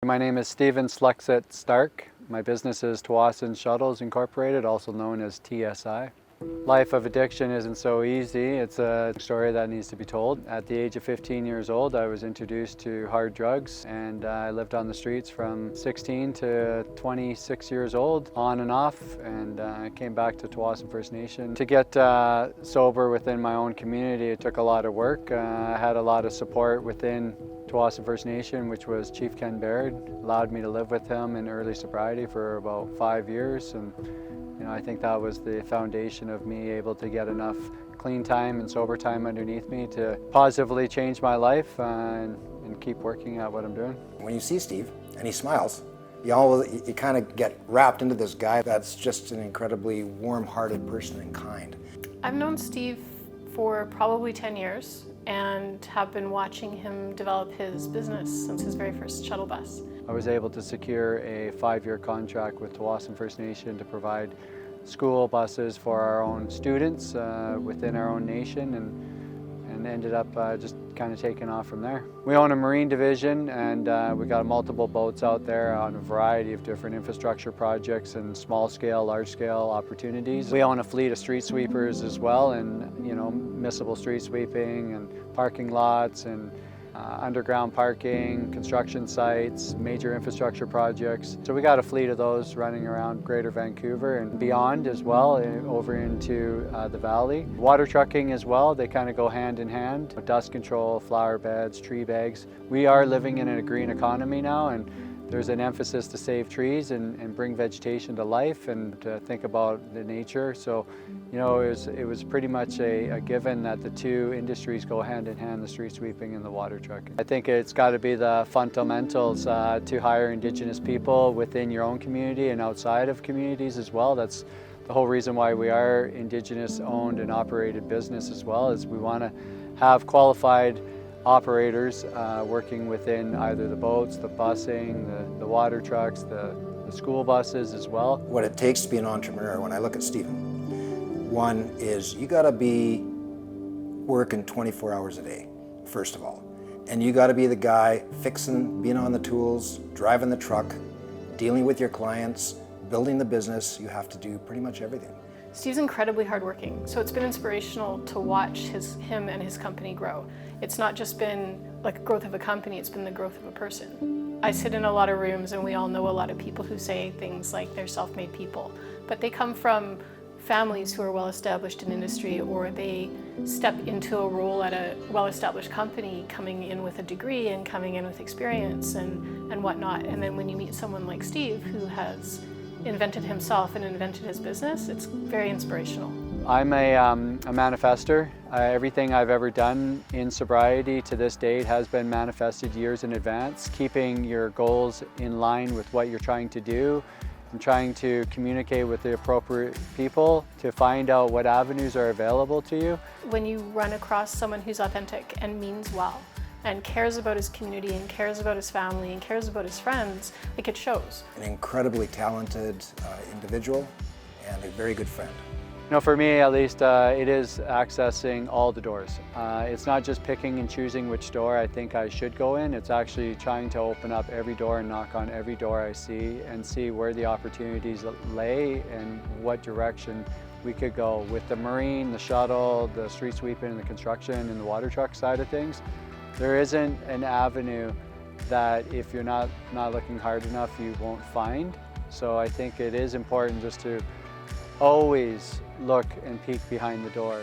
My name is Stephen Slexit Stark. My business is Tsawwassen Shuttles Incorporated, also known as TSI. Life of addiction isn't so easy. It's a story that needs to be told. At the age of 15 years old, I was introduced to hard drugs, and I lived on the streets from 16 to 26 years old, on and off, and I came back to Tsawwassen First Nation. To get sober within my own community, it took a lot of work. I had a lot of support within Tsawwassen First Nation, which was Chief Ken Baird, allowed me to live with him in early sobriety for about 5 years, and I think that was the foundation of me able to get enough clean time and sober time underneath me to positively change my life and keep working at what I'm doing. When you see Steve and he smiles, you kind of get wrapped into this guy that's just an incredibly warm-hearted person and kind. I've known Steve for probably 10 years and have been watching him develop his business since his very first shuttle bus. I was able to secure a 5-year contract with Tsawwassen First Nation to provide school buses for our own students within our own nation, and ended up just kind of taking off from there. We own a marine division, and we got multiple boats out there on a variety of different infrastructure projects and small scale, large scale opportunities. We own a fleet of street sweepers as well, and municipal street sweeping and parking lots and underground parking, construction sites, major infrastructure projects. So we got a fleet of those running around Greater Vancouver and beyond as well, over into the valley. Water trucking as well, they kind of go hand in hand. Dust control, flower beds, tree bags. We are living in a green economy now, and there's an emphasis to save trees and bring vegetation to life and to think about the nature. So, it was pretty much a given that the two industries go hand in hand, the street sweeping and the water trucking. I think it's got to be the fundamentals to hire Indigenous people within your own community and outside of communities as well. That's the whole reason why we are Indigenous owned and operated business as well, is we want to have qualified operators working within either the boats, the busing, the water trucks, the school buses as well. What it takes to be an entrepreneur, when I look at Stephen, one is you got to be working 24 hours a day, first of all. And you got to be the guy fixing, being on the tools, driving the truck, dealing with your clients, building the business. You have to do pretty much everything. Steve's incredibly hardworking, so it's been inspirational to watch him and his company grow. It's not just been like growth of a company, it's been the growth of a person. I sit in a lot of rooms and we all know a lot of people who say things like they're self-made people, but they come from families who are well-established in industry, or they step into a role at a well-established company coming in with a degree and coming in with experience and whatnot. And then when you meet someone like Steve who has invented himself and invented his business, it's very inspirational. I'm a manifester. Everything I've ever done in sobriety to this date has been manifested years in advance. Keeping your goals in line with what you're trying to do and trying to communicate with the appropriate people to find out what avenues are available to you. When you run across someone who's authentic and means well and cares about his community and cares about his family and cares about his friends, like, it shows. An incredibly talented individual and a very good friend. For me at least, it is accessing all the doors. It's not just picking and choosing which door I think I should go in. It's actually trying to open up every door and knock on every door I see and see where the opportunities lay and what direction we could go. With the marine, the shuttle, the street sweeping, and the construction and the water truck side of things, there isn't an avenue that if you're not looking hard enough you won't find. So I think it is important just to always look and peek behind the door.